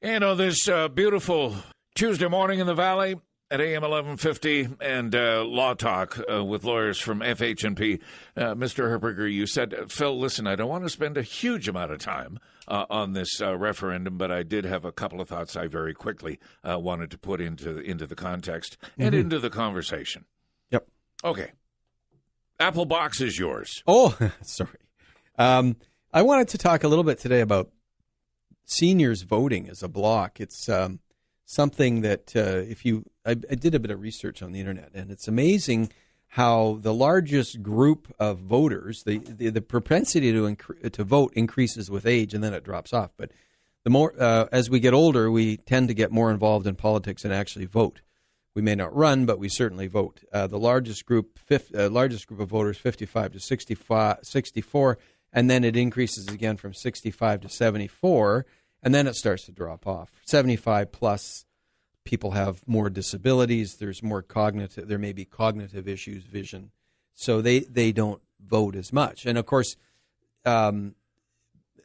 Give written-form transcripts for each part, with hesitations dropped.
This beautiful Tuesday morning in the Valley at AM 1150 and Law Talk with lawyers from FH&P. Mr. Herperger, you said, Phil, listen, I don't want to spend a huge amount of time on this referendum, but I did have a couple of thoughts I very quickly wanted to put into the context and into the conversation. Yep. Okay. Apple Box is yours. Oh, sorry. I wanted to talk a little bit today about seniors voting as a bloc. It's something that I did a bit of research on the internet, and it's amazing how the largest group of voters, the propensity to vote increases with age, and then it drops off. But the more as we get older, we tend to get more involved in politics and actually vote. We may not run, but we certainly vote. The largest group of voters, 55 to 64, and then it increases again from 65 to 74, and then it starts to drop off. 75 plus, people have more disabilities. There's more cognitive. There may be cognitive issues, vision, so they don't vote as much. And of course, I'm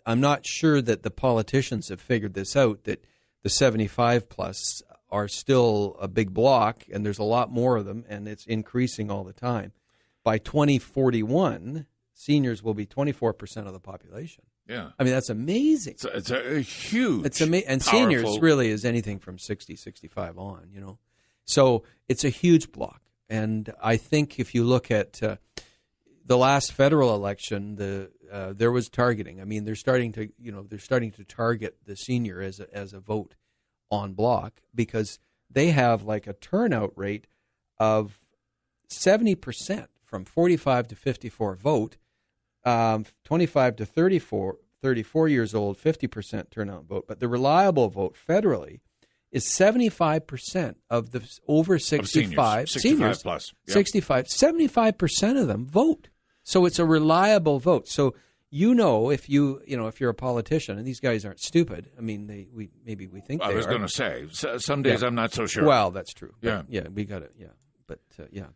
not sure that the politicians have figured this out, that the 75 plus are still a big block, and there's a lot more of them, and it's increasing all the time. By 2041, seniors will be 24% of the population. Yeah. I mean, that's amazing. It's a huge, and seniors really is anything from 60, 65 on, So it's a huge block. And I think if you look at the last federal election, there was targeting. I mean, they're starting to target the senior as a vote on block, because they have like a turnout rate of 70% from 45 to 54 vote, 25 to 34 years old, 50% turnout vote. But the reliable vote federally is 75% of the over 65 seniors plus. Yep. 75% of them vote. So it's a reliable vote. So if you're a politician, and these guys aren't stupid. I mean, we think they are. I was going to say, some days I'm not so sure. Well, that's true. Yeah. Yeah, we got it. Yeah. But,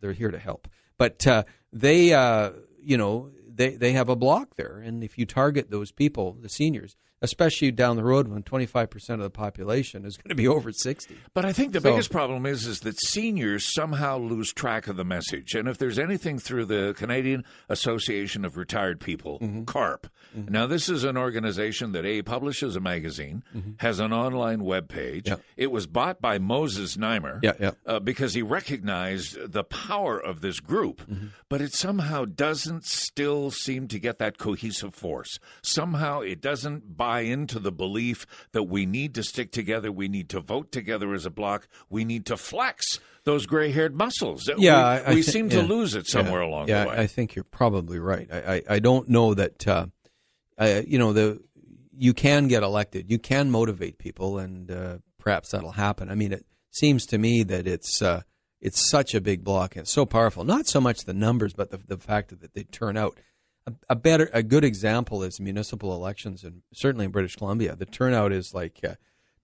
they're here to help. But they have a block there. And if you target those people, the seniors, especially down the road when 25% of the population is going to be over 60. But I think the biggest problem is that seniors somehow lose track of the message. And if there's anything through the Canadian Association of Retired People, CARP, now this is an organization that publishes a magazine, has an online webpage. Yep. It was bought by Moses Neimer because he recognized the power of this group, but it somehow doesn't still seem to get that cohesive force. Somehow it doesn't buy into the belief that we need to stick together, we need to vote together as a bloc, we need to flex those gray-haired muscles. Yeah, we seem to lose it somewhere along the way. Yeah, I think you're probably right. I don't know that, you can get elected. You can motivate people, and perhaps that'll happen. I mean, it seems to me that it's such a big bloc and it's so powerful. Not so much the numbers, but the fact that they turn out. A good example is municipal elections, and certainly in British Columbia, the turnout is like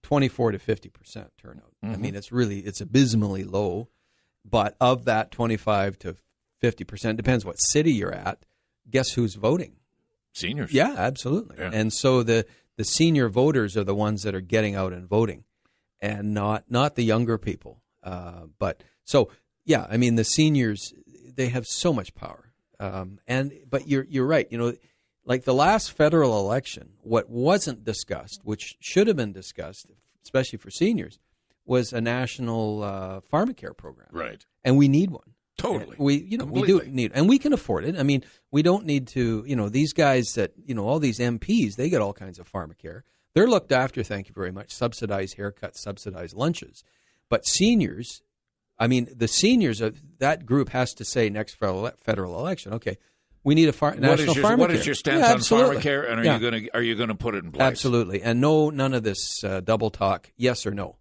24 to 50% turnout. I mean, it's abysmally low. But of that 25 to 50%, depends what city you're at. Guess who's voting? Seniors. Yeah, absolutely. Yeah. And so the senior voters are the ones that are getting out and voting, and not the younger people. But the seniors, they have so much power. But you're right. Like the last federal election, what wasn't discussed, which should have been discussed, especially for seniors, was a national pharmacare program. Right. And we need one. Totally. We do need, and we can afford it. I mean, we don't need to. These guys that all these MPs, they get all kinds of pharmacare. They're looked after. Thank you very much. Subsidized haircuts, subsidized lunches, but seniors. I mean, the seniors of that group has to say next federal election, okay, we need a national pharmacare. What is your stance on pharmacare, and are you going to put it in place? Absolutely, and none of this double talk, yes or no.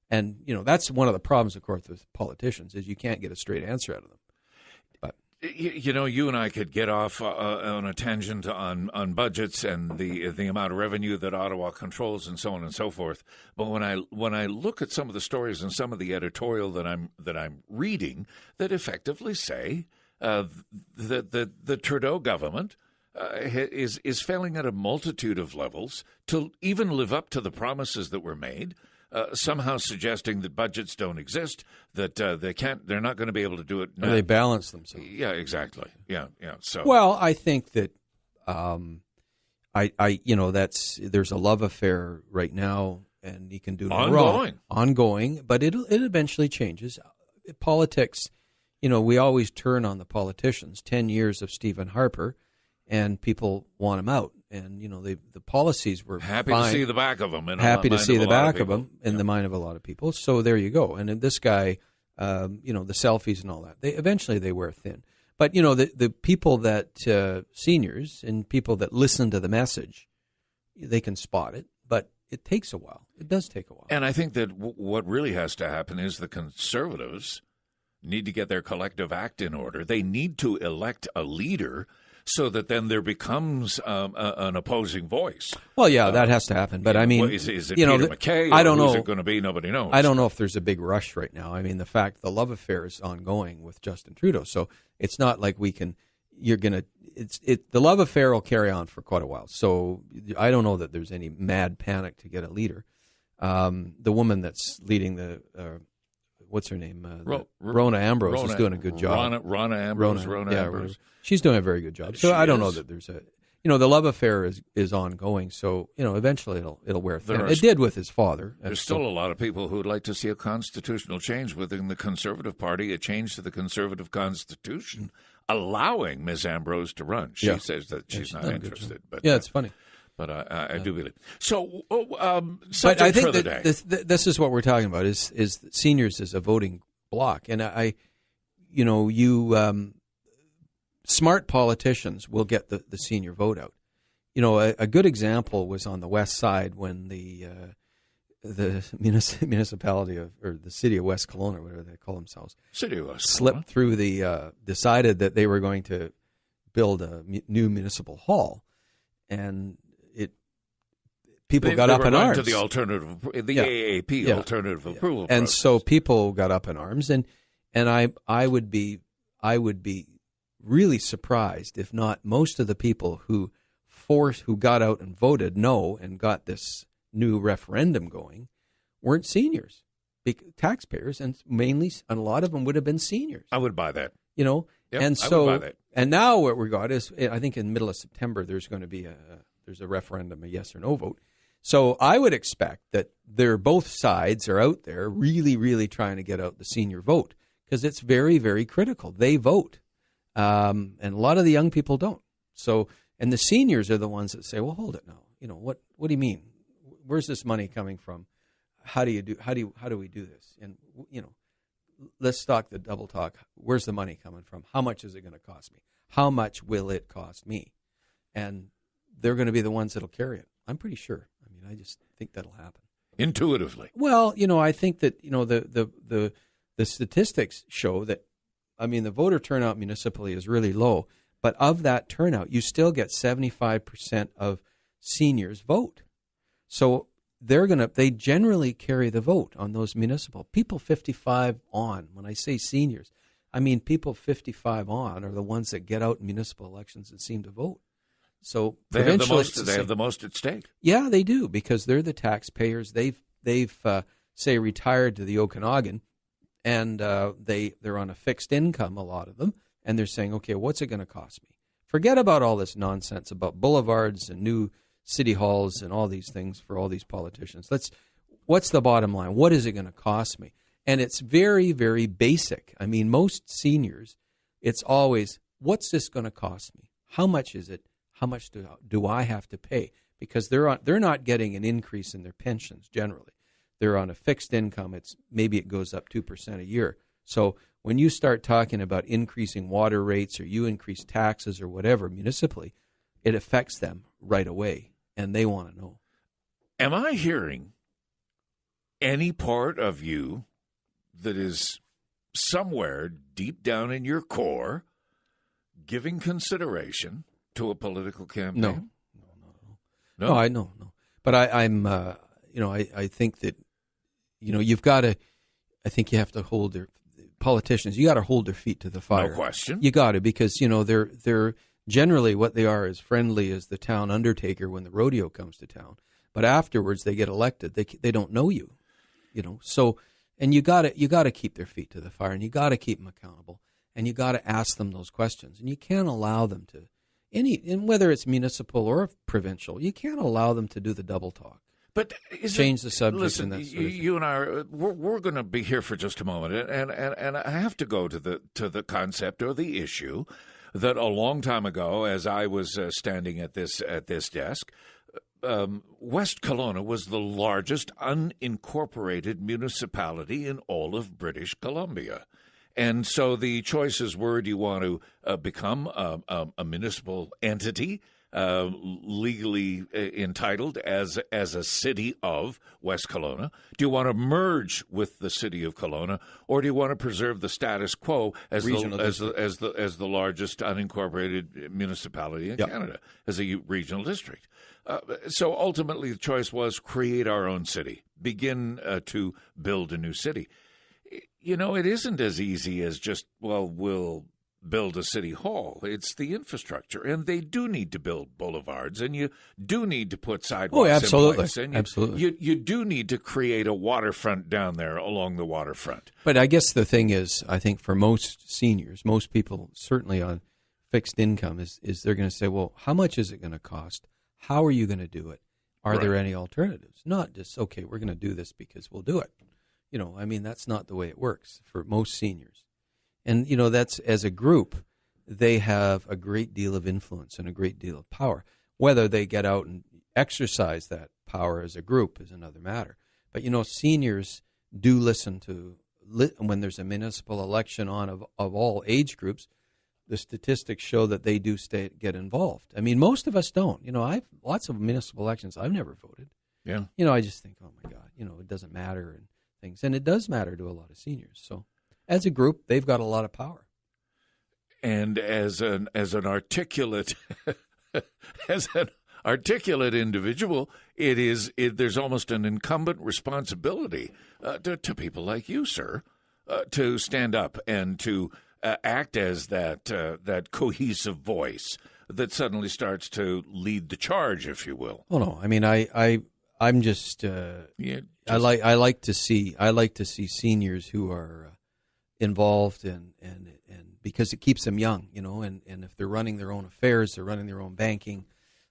And that's one of the problems, of course, with politicians is you can't get a straight answer out of them. But you and I could get off on a tangent on budgets and the amount of revenue that Ottawa controls and so on and so forth. But when I look at some of the stories and some of the editorial that I'm reading that effectively say that the Trudeau government is failing at a multitude of levels to even live up to the promises that were made. Somehow suggesting that budgets don't exist, that they're not going to be able to do it. Or they balance themselves. Yeah, exactly. Yeah. So, well, I think that there's a love affair right now, and you can do no wrong. Ongoing, but it eventually changes. Politics, we always turn on the politicians. 10 years of Stephen Harper, and people want him out. And, the policies were happy fine. to see the back of them. Happy to see the back of them in the mind of a lot of people. So there you go. And this guy, the selfies and all that, eventually they wear thin. But, the people that, seniors and people that listen to the message, they can spot it. But it takes a while. It does take a while. And I think that what really has to happen is the Conservatives need to get their collective act in order. They need to elect a leader so that then there becomes an opposing voice. Well, yeah, that has to happen. But I mean, is it Peter MacKay? I don't know. Who's it going to be? Nobody knows. I don't know if there's a big rush right now. I mean, the love affair is ongoing with Justin Trudeau, so it's not like we can. The love affair will carry on for quite a while. So I don't know that there's any mad panic to get a leader. The woman that's leading the. What's her name? Rona Ambrose is doing a good job. Rona Ambrose. She's doing a very good job. So I don't know that there's a, the love affair is ongoing. So eventually it'll wear thin. It did with his father. There's still a lot of people who would like to see a constitutional change within the Conservative Party, a change to the Conservative Constitution, allowing Ms. Ambrose to run. She says that she's not interested. But it's funny. But I do believe. So, but I think that this is what we're talking about is seniors as a voting bloc, and smart politicians will get the senior vote out. A good example was on the west side when the municipality or the city of West Kelowna, whatever they call themselves, city of West slipped through decided that they were going to build a new municipal hall, and people got up in arms. To the AAP alternative approval process. And so people got up in arms, and I would be really surprised if not most of the people who got out and voted no and got this new referendum going weren't seniors, taxpayers, and mainly a lot of them would have been seniors. I would buy that. Yep, and so I would buy that. And now what we got is, I think in the middle of September there's going to be a referendum, a yes or no vote. So I would expect that both sides are out there really, really trying to get out the senior vote because it's very, very critical. They vote, and a lot of the young people don't. So, and the seniors are the ones that say, "Well, hold it now. What do you mean? Where's this money coming from? How do we do this? And let's talk the double talk. Where's the money coming from? How much is it going to cost me? How much will it cost me?" And they're going to be the ones that'll carry it. I'm pretty sure. I just think that'll happen. Intuitively. Well, I think that, the statistics show that, the voter turnout municipally is really low, but of that turnout, you still get 75% of seniors vote. So they generally carry the vote on those municipal. People 55 on, when I say seniors, people 55 on are the ones that get out in municipal elections and seem to vote. So they have the most at stake. Yeah, they do, because they're the taxpayers. They've say retired to the Okanagan, and they're on a fixed income, a lot of them, and they're saying, okay, what's it going to cost me? Forget about all this nonsense about boulevards and new city halls and all these things for all these politicians. What's the bottom line? What is it going to cost me? And it's very, very basic. Most seniors, it's always, what's this going to cost me? How much is it? How much do I have to pay? Because they're not getting an increase in their pensions generally. They're on a fixed income. Maybe it goes up 2% a year. So when you start talking about increasing water rates or you increase taxes or whatever municipally, it affects them right away, and they want to know. Am I hearing any part of you that is somewhere deep down in your core giving consideration to a political campaign? No, I know. But I'm I think that, you've got to, I think you have to hold politicians, you got to hold their feet to the fire. No question. You got to, because, Generally, what they are is friendly as the town undertaker when the rodeo comes to town. But afterwards, they get elected. They don't know you, So, and you got to keep their feet to the fire, and you got to keep them accountable, and you got to ask them those questions, and you can't allow them to and whether it's municipal or provincial, you can't allow them to do the double talk. But change the subject. Listen, and that sort of you and I we're going to be here for just a moment, and I have to go to the concept or the issue that a long time ago, as I was standing at this desk, West Kelowna was the largest unincorporated municipality in all of British Columbia. And so the choices were, do you want to become a municipal entity, legally entitled as a city of West Kelowna? Do you want to merge with the city of Kelowna, or do you want to preserve the status quo as the largest unincorporated municipality in Canada, as a regional district? So ultimately, the choice was create our own city, begin to build a new city. It isn't as easy as just, we'll build a city hall. It's the infrastructure, and they do need to build boulevards, and you do need to put sidewalks in place. And absolutely. You do need to create a waterfront down there along the waterfront. But I guess the thing is, I think for most seniors, most people certainly on fixed income, is they're going to say, well, how much is it going to cost? How are you going to do it? Are there any alternatives? Not just, okay, we're going to do this because we'll do it. That's not the way it works for most seniors. And, that's, as a group, they have a great deal of influence and a great deal of power. Whether they get out and exercise that power as a group is another matter. But, seniors do listen to, when there's a municipal election on of all age groups, the statistics show that they do get involved. Most of us don't. I've lots of municipal elections. I've never voted. Yeah. I just think, oh, my God, it doesn't matter and things. And it does matter to a lot of seniors. So as a group, they've got a lot of power. And as an articulate individual, there's almost an incumbent responsibility to people like you, sir, to stand up and to act as that cohesive voice that suddenly starts to lead the charge, if you will. Oh no, I'm just I like to see seniors who are involved and because it keeps them young, and if they're running their own affairs, they're running their own banking,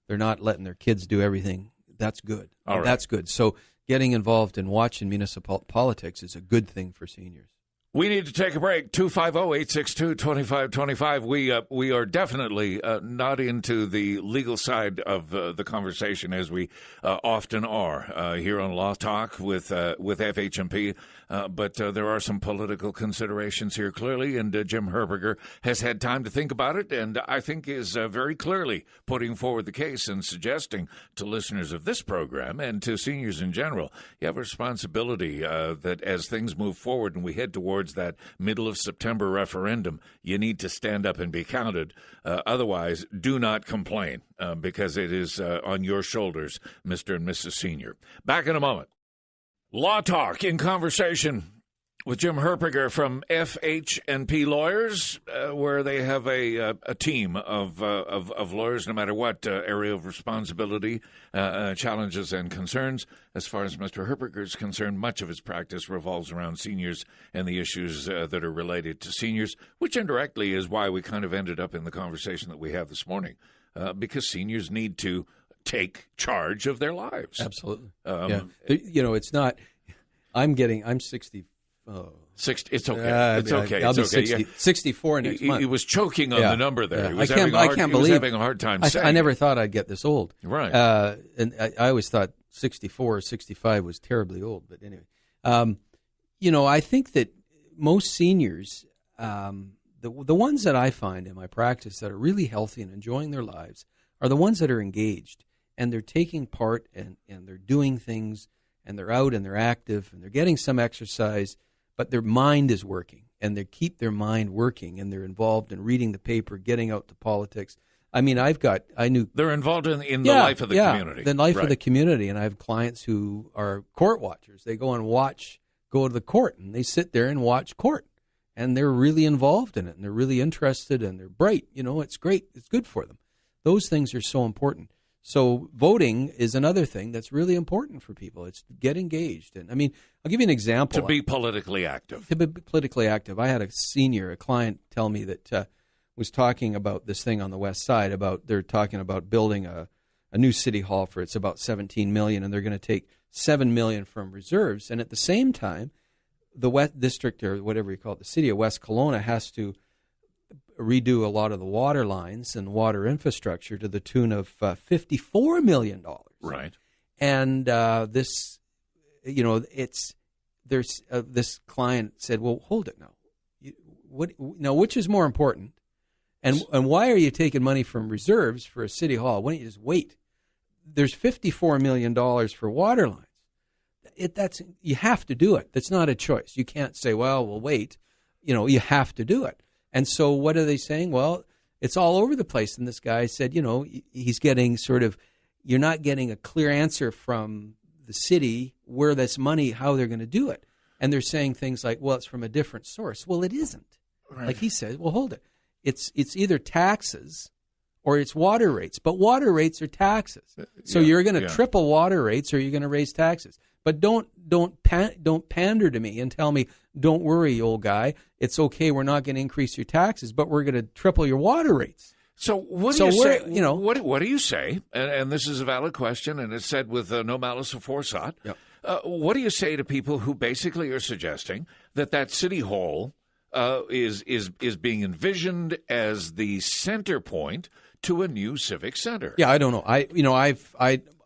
they're not letting their kids do everything. That's good. All right. That's good. So getting involved in watching municipal politics is a good thing for seniors. We need to take a break. 250-862-2525. We are definitely not into the legal side of the conversation, as we often are here on Law Talk with FH&P. But there are some political considerations here, clearly, and Jim Herperger has had time to think about it, and I think is very clearly putting forward the case and suggesting to listeners of this program and to seniors in general, you have a responsibility that as things move forward and we head towards that middle of September referendum, you need to stand up and be counted. Otherwise, do not complain because it is on your shoulders, Mr. and Mrs. Senior. Back in a moment. Law Talk in conversation with Jim Herperger from FH&P Lawyers, where they have a team of lawyers, no matter what area of responsibility, challenges, and concerns. As far as Mr. Herperger is concerned, much of his practice revolves around seniors and the issues that are related to seniors, which indirectly is why we kind of ended up in the conversation that we have this morning, because seniors need to take charge of their lives. Absolutely. It's not. I'm 60. Oh. 60, it's okay. It's okay. I'll be 60, 64 next month. He was choking on the number there. Yeah. I can't believe. He was having a hard time saying I never thought I'd get this old. Right. And I always thought 64 or 65 was terribly old. But anyway, I think that most seniors, the ones that I find in my practice that are really healthy and enjoying their lives are the ones that are engaged and they're taking part and they're doing things and they're out and they're active and they're getting some exercise, but their mind is working and they keep their mind working and they're involved in reading the paper, getting out to politics. I mean, they're involved in the life of the community. The life of the community. And I have clients who are court watchers. They go to the court and they sit there and watch court. and they're really involved in it, and they're really interested, and they're bright. It's great. It's good for them. Those things are so important. So voting is another thing that's really important for people. It's to get engaged. And I mean, I'll give you an example. To be politically active. To be politically active. I had a client tell me that was talking about this thing on the west side they're talking about building a new city hall for it's about $17 million, and they're going to take $7 million from reserves. And at the same time, the West District, or whatever you call it, the city of West Kelowna, has to redo a lot of the water lines and water infrastructure to the tune of $54 million. Right. And this client said, well, hold it now. Which is more important? And why are you taking money from reserves for a city hall? Why don't you just wait? There's $54 million for water lines. You have to do it. That's not a choice. You can't say, well, we'll wait. You have to do it. And so what are they saying? Well, it's all over the place. And this guy said, he's getting you're not getting a clear answer from the city where this money, how they're going to do it. And they're saying things like, well, it's from a different source. Well, it isn't. Right. Like he said, well, hold it. It's either taxes or it's water rates. But water rates are taxes. So you're going to triple water rates or you're going to raise taxes. But don't pander to me and tell me, don't worry, old guy. It's okay. We're not going to increase your taxes, but we're going to triple your water rates. So what do you say? What do you say? And this is a valid question, and it's said with no malice of forethought. Yep. What do you say to people who basically are suggesting that city hall is being envisioned as the center point to a new civic center? Yeah, I don't know.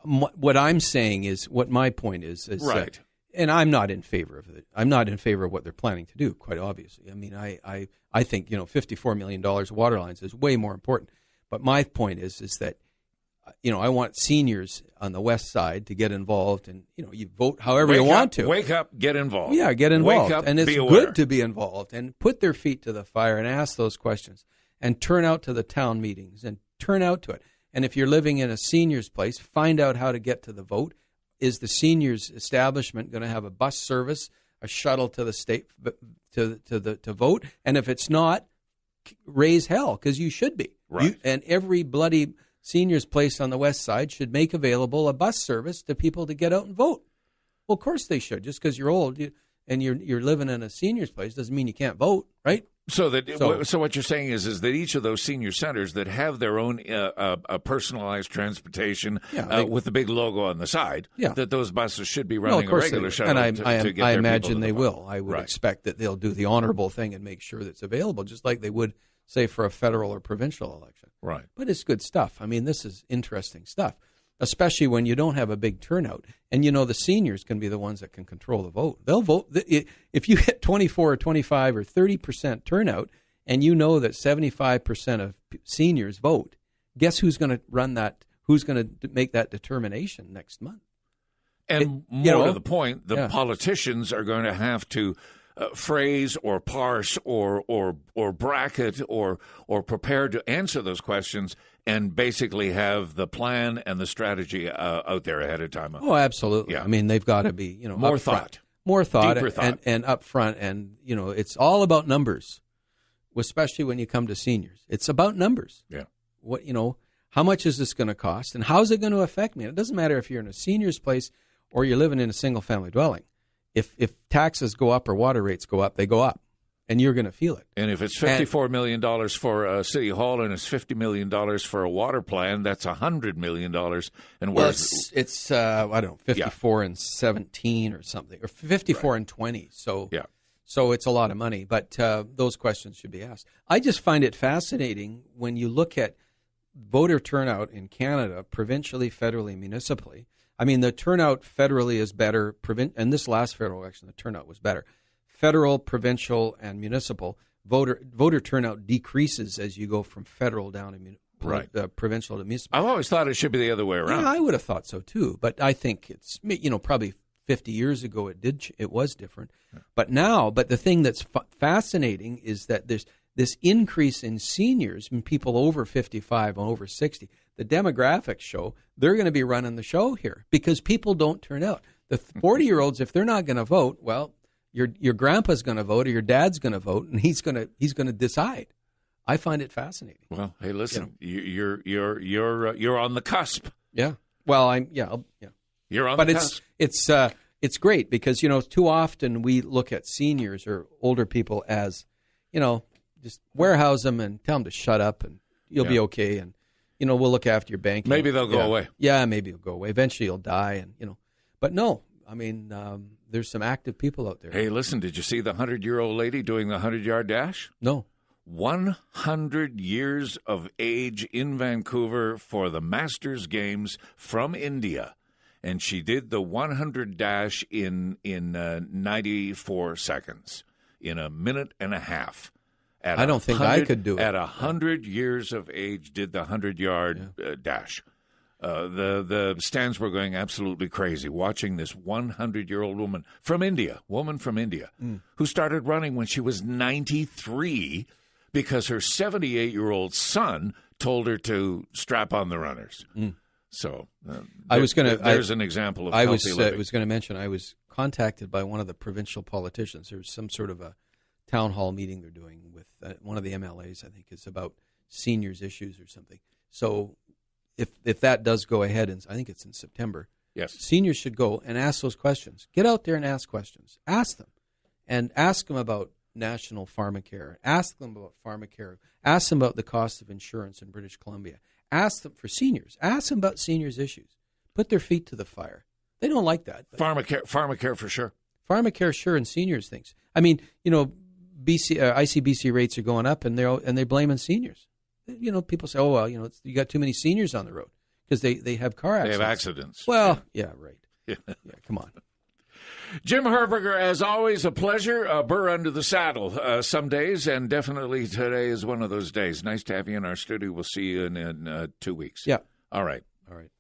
What I'm saying is, what my point is right. And I'm not in favor of it. I'm not in favor of what they're planning to do, quite obviously. I mean, I think, $54 million of water lines is way more important. But my point is that, I want seniors on the west side to get involved, and, you vote however you want to. Wake up, get involved. Yeah, get involved. Wake up, and it's be aware. Good to be involved and put their feet to the fire and ask those questions and turn out to the town meetings and turn out to it. And if you're living in a senior's place, find out how to get to the vote. Is the seniors establishment going to have a bus service, a shuttle to the state to vote? And if it's not, raise hell, because you should be. Right. And every bloody seniors place on the west side should make available a bus service to people to get out and vote. Well, of course they should. Just because you're old and you're living in a senior's place doesn't mean you can't vote, right? So what you're saying is that each of those senior centers that have their own personalized transportation with the big logo on the side, that those buses should be running a regular shuttle. And I imagine they will. I would right. expect that they'll do the honorable thing and make sure that it's available, just like they would, say, for a federal or provincial election. Right. But it's good stuff. I mean, this is interesting stuff, especially when you don't have a big turnout. And, the seniors can be the ones that can control the vote. They'll vote. If you hit 24 or 25 or 30% turnout and that 75% of seniors vote, guess who's going to run that? Who's going to make that determination next month? And more to the point, the politicians are going to have to phrase or parse or bracket or prepare to answer those questions and basically have the plan and the strategy out there ahead of time. Oh, absolutely. Yeah. I mean, they've got to be, more thought. More thought, deeper thought. And up front. And, it's all about numbers, especially when you come to seniors. It's about numbers. Yeah. What, how much is this going to cost and how's it going to affect me? And it doesn't matter if you're in a senior's place or you're living in a single family dwelling. If taxes go up or water rates go up, they go up, and you're going to feel it. And if it's $54 million for a city hall and it's $50 million for a water plan, that's $100 million. And it's I don't know, 54 and 17 or something, or 54 and 20. So it's a lot of money. But those questions should be asked. I just find it fascinating when you look at voter turnout in Canada, provincially, federally, municipally. I mean, the turnout federally is better. And this last federal election, the turnout was better. Federal, provincial, and municipal voter turnout decreases as you go from federal down to provincial to municipal. I've always thought it should be the other way around. Yeah, I would have thought so too. But I think it's probably 50 years ago it was different. Yeah. But the thing that's fascinating is that there's this increase in seniors and people over 55 and over 60. The demographics show they're going to be running the show here because people don't turn out. The 40-year-olds, if they're not going to vote, well, Your grandpa's going to vote or your dad's going to vote, and he's going to decide. I find it fascinating. Well, hey, listen, you're on the cusp. Yeah. Well, You're on but the cusp. It's great because too often we look at seniors or older people as just warehouse them and tell them to shut up and you'll be okay, and we'll look after your banking. Maybe they'll go away. Yeah, maybe they'll go away. Eventually you'll die, and but no, I mean there's some active people out there. Hey, listen, did you see the 100-year-old lady doing the 100-yard dash? No. 100 years of age in Vancouver for the Masters Games from India. And she did the 100 dash in 94 seconds, in a minute and a half. I don't think I could do it. At 100 years of age, did the 100-yard dash. The stands were going absolutely crazy watching this 100-year-old woman from India, who started running when she was 93 because her 78-year-old son told her to strap on the runners. So there's an example of healthy living. I was going to mention I was contacted by one of the provincial politicians. There was some sort of a town hall meeting they're doing with one of the MLAs, I think, is about seniors issues or something. So if that does go ahead, and I think it's in September, yes, seniors should go and ask those questions. Get out there and ask questions. Ask them. And ask them about national pharmacare. Ask them about pharmacare. Ask them about the cost of insurance in British Columbia. Ask them for seniors. Ask them about seniors' issues. Put their feet to the fire. They don't like that. Pharmacare for sure. Pharmacare, sure, and seniors things. I mean, ICBC rates are going up, and they're blaming seniors. People say, "Oh well, you got too many seniors on the road because they have car accidents." They have accidents. Well, yeah right. Yeah, come on. Jim Herperger, as always, a pleasure. Burr under the saddle some days, and definitely today is one of those days. Nice to have you in our studio. We'll see you in 2 weeks. Yeah. All right. All right.